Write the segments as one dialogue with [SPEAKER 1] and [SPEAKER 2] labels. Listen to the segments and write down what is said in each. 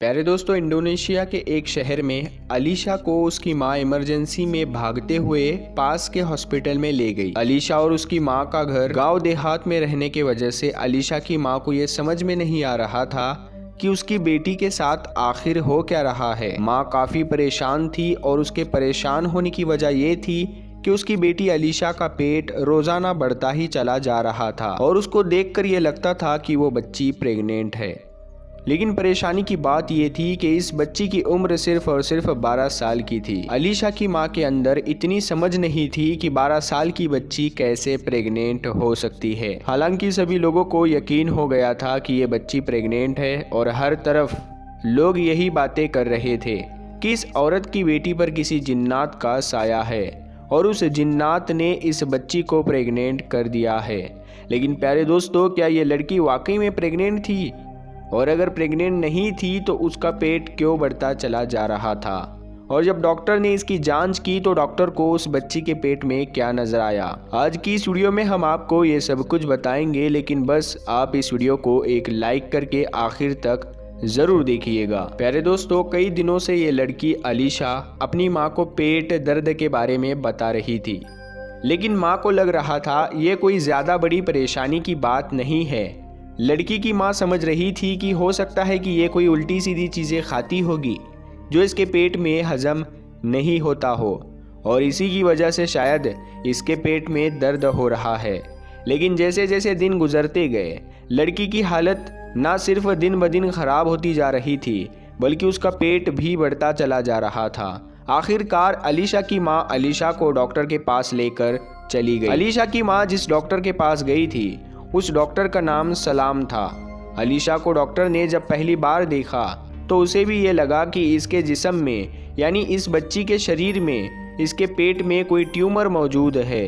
[SPEAKER 1] प्यारे दोस्तों, इंडोनेशिया के एक शहर में अलीशा को उसकी माँ इमरजेंसी में भागते हुए पास के हॉस्पिटल में ले गई। अलीशा और उसकी माँ का घर गांव देहात में रहने की वजह से अलीशा की माँ को ये समझ में नहीं आ रहा था कि उसकी बेटी के साथ आखिर हो क्या रहा है। माँ काफ़ी परेशान थी और उसके परेशान होने की वजह ये थी कि उसकी बेटी अलीशा का पेट रोज़ाना बढ़ता ही चला जा रहा था और उसको देखकर ये लगता था कि वो बच्ची प्रेग्नेंट है। लेकिन परेशानी की बात यह थी कि इस बच्ची की उम्र सिर्फ और सिर्फ 12 साल की थी। अलीशा की मां के अंदर इतनी समझ नहीं थी कि 12 साल की बच्ची कैसे प्रेग्नेंट हो सकती है। हालांकि सभी लोगों को यकीन हो गया था कि ये बच्ची प्रेग्नेंट है और हर तरफ लोग यही बातें कर रहे थे कि इस औरत की बेटी पर किसी जिन्नात का साया है और उस जिन्नात ने इस बच्ची को प्रेग्नेंट कर दिया है। लेकिन प्यारे दोस्तों, क्या ये लड़की वाकई में प्रेग्नेंट थी? और अगर प्रेग्नेंट नहीं थी तो उसका पेट क्यों बढ़ता चला जा रहा था? और जब डॉक्टर ने इसकी जांच की तो डॉक्टर को उस बच्ची के पेट में क्या नजर आया? आज की इस वीडियो में हम आपको ये सब कुछ बताएंगे, लेकिन बस आप इस वीडियो को एक लाइक करके आखिर तक जरूर देखिएगा। प्यारे दोस्तों, कई दिनों से ये लड़की अलीशा अपनी माँ को पेट दर्द के बारे में बता रही थी, लेकिन माँ को लग रहा था ये कोई ज्यादा बड़ी परेशानी की बात नहीं है। लड़की की माँ समझ रही थी कि हो सकता है कि ये कोई उल्टी सीधी चीज़ें खाती होगी जो इसके पेट में हजम नहीं होता हो और इसी की वजह से शायद इसके पेट में दर्द हो रहा है। लेकिन जैसे जैसे दिन गुजरते गए लड़की की हालत ना सिर्फ दिन ब दिन खराब होती जा रही थी बल्कि उसका पेट भी बढ़ता चला जा रहा था। आखिरकार अलीशा की माँ अलीशा को डॉक्टर के पास लेकर चली गई। अलीशा की माँ जिस डॉक्टर के पास गई थी उस डॉक्टर का नाम सलाम था। अलीशा को डॉक्टर ने जब पहली बार देखा तो उसे भी ये लगा कि इसके जिस्म में यानी इस बच्ची के शरीर में इसके पेट में कोई ट्यूमर मौजूद है।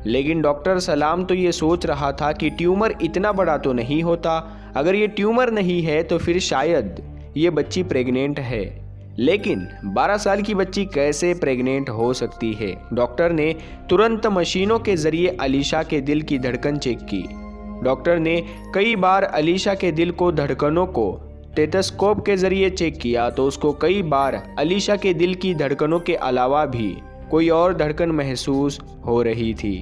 [SPEAKER 1] लेकिन डॉक्टर सलाम तो ये सोच रहा था कि ट्यूमर इतना बड़ा तो नहीं होता, अगर ये ट्यूमर नहीं है तो फिर शायद ये बच्ची प्रेग्नेंट है। लेकिन 12 साल की बच्ची कैसे प्रेग्नेंट हो सकती है? डॉक्टर ने तुरंत मशीनों के जरिए अलीशा के दिल की धड़कन चेक की। डॉक्टर ने कई बार अलीशा के दिल को धड़कनों को स्टेथोस्कोप के जरिए चेक किया तो उसको कई बार अलीशा के दिल की धड़कनों के अलावा भी कोई और धड़कन महसूस हो रही थी।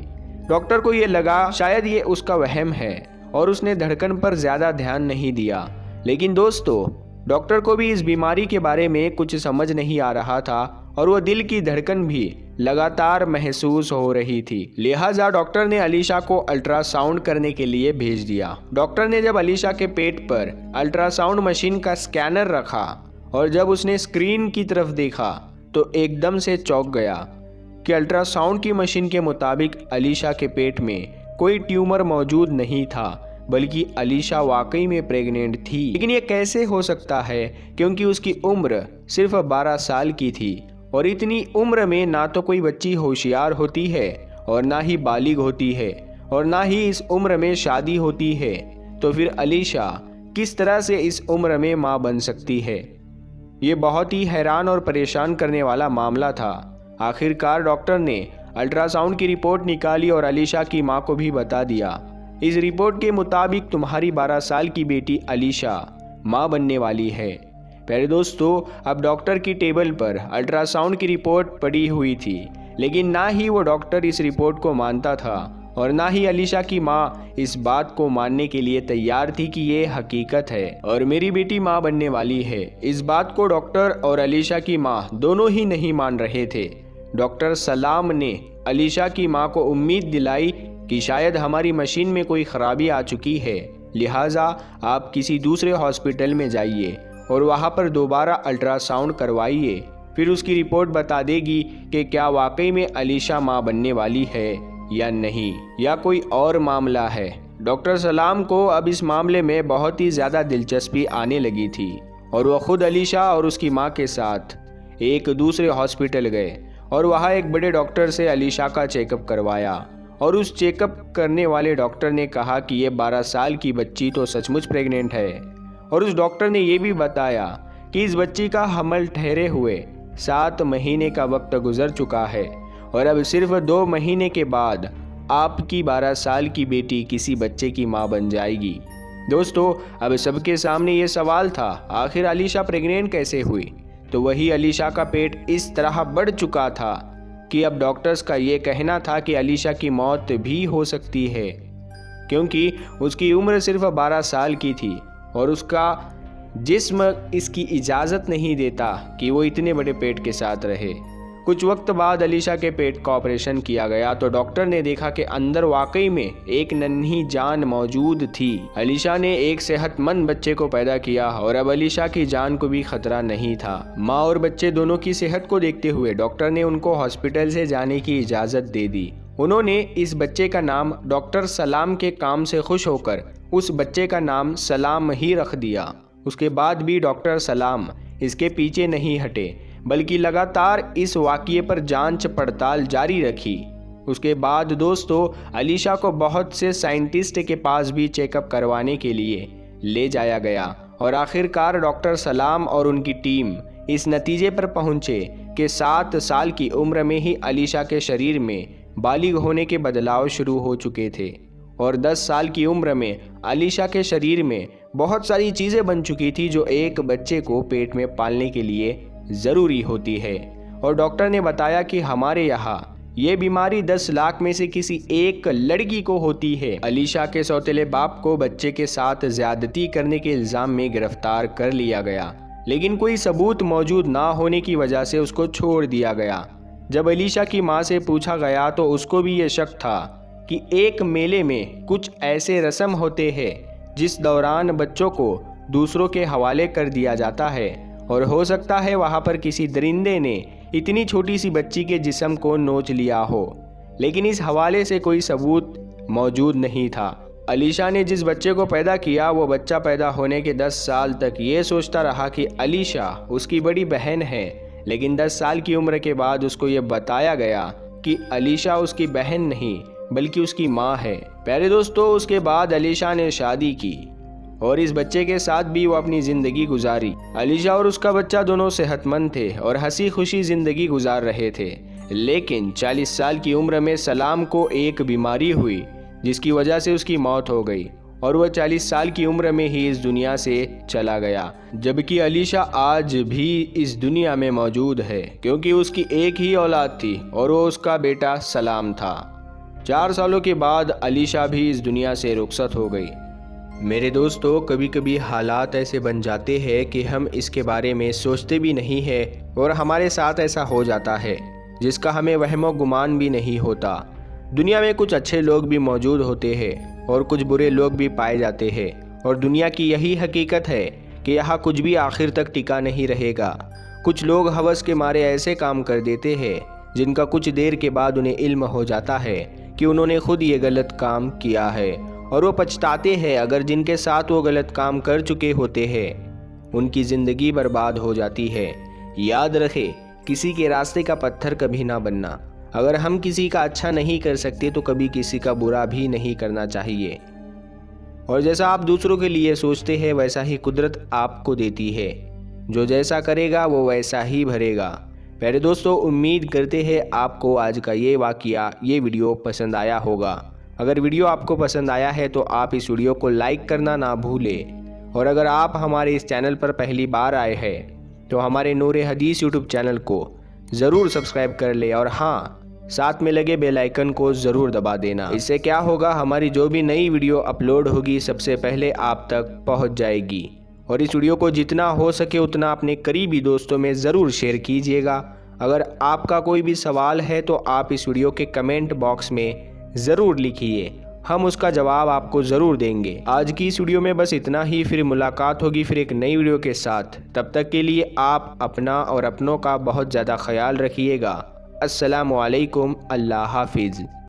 [SPEAKER 1] डॉक्टर को ये लगा शायद ये उसका वहम है और उसने धड़कन पर ज्यादा ध्यान नहीं दिया। लेकिन दोस्तों, डॉक्टर को भी इस बीमारी के बारे में कुछ समझ नहीं आ रहा था और वो दिल की धड़कन भी लगातार महसूस हो रही थी। लिहाजा डॉक्टर ने अलीशा को अल्ट्रासाउंड करने के लिए भेज दिया। डॉक्टर ने जब अलीशा के पेट पर अल्ट्रासाउंड मशीन का स्कैनर रखा और जब उसने स्क्रीन की तरफ देखा तो एकदम से चौंक गया कि अल्ट्रासाउंड की मशीन के मुताबिक अलीशा के पेट में कोई ट्यूमर मौजूद नहीं था बल्कि अलीशा वाकई में प्रेग्नेंट थी। लेकिन ये कैसे हो सकता है, क्योंकि उसकी उम्र सिर्फ 12 साल की थी और इतनी उम्र में ना तो कोई बच्ची होशियार होती है और ना ही बालिग होती है और ना ही इस उम्र में शादी होती है। तो फिर अलीशा किस तरह से इस उम्र में माँ बन सकती है? ये बहुत ही हैरान और परेशान करने वाला मामला था। आखिरकार डॉक्टर ने अल्ट्रासाउंड की रिपोर्ट निकाली और अलीशा की माँ को भी बता दिया। इस रिपोर्ट के मुताबिक तुम्हारी 12 साल की बेटी अलीशा माँ बनने वाली है। प्यारे दोस्तों, अब डॉक्टर की टेबल पर अल्ट्रासाउंड की रिपोर्ट पड़ी हुई थी, लेकिन ना ही वो डॉक्टर इस रिपोर्ट को मानता था और ना ही अलीशा की माँ इस बात को मानने के लिए तैयार थी कि ये हकीकत है और मेरी बेटी माँ बनने वाली है। इस बात को डॉक्टर और अलीशा की माँ दोनों ही नहीं मान रहे थे। डॉक्टर सलाम ने अलीशा की माँ को उम्मीद दिलाई कि शायद हमारी मशीन में कोई खराबी आ चुकी है, लिहाजा आप किसी दूसरे हॉस्पिटल में जाइए और वहाँ पर दोबारा अल्ट्रासाउंड करवाइए, फिर उसकी रिपोर्ट बता देगी कि क्या वाकई में अलीशा माँ बनने वाली है या नहीं, या कोई और मामला है। डॉक्टर सलाम को अब इस मामले में बहुत ही ज़्यादा दिलचस्पी आने लगी थी और वह खुद अलीशा और उसकी माँ के साथ एक दूसरे हॉस्पिटल गए और वहाँ एक बड़े डॉक्टर से अलीशा का चेकअप करवाया और उस चेकअप करने वाले डॉक्टर ने कहा कि ये 12 साल की बच्ची तो सचमुच प्रेग्नेंट है और उस डॉक्टर ने ये भी बताया कि इस बच्ची का हमल ठहरे हुए 7 महीने का वक्त गुजर चुका है और अब सिर्फ 2 महीने के बाद आपकी 12 साल की बेटी किसी बच्चे की माँ बन जाएगी। दोस्तों अब सबके सामने ये सवाल था, आखिर अलीशा प्रेग्नेंट कैसे हुई? तो वही अलीशा का पेट इस तरह बढ़ चुका था कि अब डॉक्टर्स का ये कहना था कि अलीशा की मौत भी हो सकती है, क्योंकि उसकी उम्र सिर्फ 12 साल की थी और उसका जिस्म इसकी इजाज़त नहीं देता कि वो इतने बड़े पेट के साथ रहे। कुछ वक्त बाद अलीशा के पेट का ऑपरेशन किया गया तो डॉक्टर ने देखा कि अंदर वाकई में एक नन्ही जान मौजूद थी। अलीशा ने एक सेहतमंद बच्चे को पैदा किया और अब अलीशा की जान को भी खतरा नहीं था। माँ और बच्चे दोनों की सेहत को देखते हुए डॉक्टर ने उनको हॉस्पिटल से जाने की इजाज़त दे दी। उन्होंने इस बच्चे का नाम डॉक्टर सलाम के काम से खुश होकर उस बच्चे का नाम सलाम ही रख दिया। उसके बाद भी डॉक्टर सलाम इसके पीछे नहीं हटे, बल्कि लगातार इस वाक़ये पर जांच पड़ताल जारी रखी। उसके बाद दोस्तों अलीशा को बहुत से साइंटिस्ट के पास भी चेकअप करवाने के लिए ले जाया गया और आखिरकार डॉक्टर सलाम और उनकी टीम इस नतीजे पर पहुंचे कि 7 साल की उम्र में ही अलीशा के शरीर में बालिग होने के बदलाव शुरू हो चुके थे और 10 साल की उम्र में अलीशा के शरीर में बहुत सारी चीज़ें बन चुकी थी जो एक बच्चे को पेट में पालने के लिए ज़रूरी होती है। और डॉक्टर ने बताया कि हमारे यहाँ ये बीमारी 10 लाख में से किसी एक लड़की को होती है। अलीशा के सौतेले बाप को बच्चे के साथ ज्यादती करने के इल्ज़ाम में गिरफ्तार कर लिया गया, लेकिन कोई सबूत मौजूद ना होने की वजह से उसको छोड़ दिया गया। जब अलीशा की माँ से पूछा गया तो उसको भी ये शक था कि एक मेले में कुछ ऐसे रस्म होते हैं जिस दौरान बच्चों को दूसरों के हवाले कर दिया जाता है और हो सकता है वहाँ पर किसी दरिंदे ने इतनी छोटी सी बच्ची के जिस्म को नोच लिया हो, लेकिन इस हवाले से कोई सबूत मौजूद नहीं था। अलीशा ने जिस बच्चे को पैदा किया वो बच्चा पैदा होने के 10 साल तक ये सोचता रहा कि अलीशा उसकी बड़ी बहन है, लेकिन 10 साल की उम्र के बाद उसको ये बताया गया कि अलीशा उसकी बहन नहीं बल्कि उसकी माँ है। प्यारे दोस्तों उसके बाद अलीशा ने शादी की और इस बच्चे के साथ भी वो अपनी ज़िंदगी गुजारी। अलीशा और उसका बच्चा दोनों सेहतमंद थे और हंसी खुशी ज़िंदगी गुजार रहे थे, लेकिन 40 साल की उम्र में सलाम को एक बीमारी हुई जिसकी वजह से उसकी मौत हो गई और वह 40 साल की उम्र में ही इस दुनिया से चला गया। जबकि अलीशा आज भी इस दुनिया में मौजूद है क्योंकि उसकी एक ही औलाद थी और वो उसका बेटा सलाम था। 4 सालों के बाद अलीशा भी इस दुनिया से रुखसत हो गई। मेरे दोस्तों कभी कभी हालात ऐसे बन जाते हैं कि हम इसके बारे में सोचते भी नहीं हैं और हमारे साथ ऐसा हो जाता है जिसका हमें वहमो गुमान भी नहीं होता। दुनिया में कुछ अच्छे लोग भी मौजूद होते हैं और कुछ बुरे लोग भी पाए जाते हैं और दुनिया की यही हकीकत है कि यहाँ कुछ भी आखिर तक टिका नहीं रहेगा। कुछ लोग हवस के मारे ऐसे काम कर देते हैं जिनका कुछ देर के बाद उन्हें इल्म हो जाता है कि उन्होंने खुद ये गलत काम किया है और वो पछताते हैं। अगर जिनके साथ वो गलत काम कर चुके होते हैं उनकी ज़िंदगी बर्बाद हो जाती है। याद रखें, किसी के रास्ते का पत्थर कभी ना बनना। अगर हम किसी का अच्छा नहीं कर सकते तो कभी किसी का बुरा भी नहीं करना चाहिए। और जैसा आप दूसरों के लिए सोचते हैं वैसा ही कुदरत आपको देती है। जो जैसा करेगा वो वैसा ही भरेगा। प्यारे दोस्तों उम्मीद करते हैं आपको आज का ये वाक़या ये वीडियो पसंद आया होगा। अगर वीडियो आपको पसंद आया है तो आप इस वीडियो को लाइक करना ना भूलें और अगर आप हमारे इस चैनल पर पहली बार आए हैं तो हमारे नूर हदीस यूट्यूब चैनल को ज़रूर सब्सक्राइब कर ले और हाँ साथ में लगे बेल आइकन को ज़रूर दबा देना। इससे क्या होगा, हमारी जो भी नई वीडियो अपलोड होगी सबसे पहले आप तक पहुंच जाएगी। और इस वीडियो को जितना हो सके उतना अपने करीबी दोस्तों में ज़रूर शेयर कीजिएगा। अगर आपका कोई भी सवाल है तो आप इस वीडियो के कमेंट बॉक्स में ज़रूर लिखिए, हम उसका जवाब आपको ज़रूर देंगे। आज की इस वीडियो में बस इतना ही, फिर मुलाकात होगी फिर एक नई वीडियो के साथ। तब तक के लिए आप अपना और अपनों का बहुत ज़्यादा ख्याल रखिएगा। अस्सलामु अलैकुम, अल्लाह हाफिज़।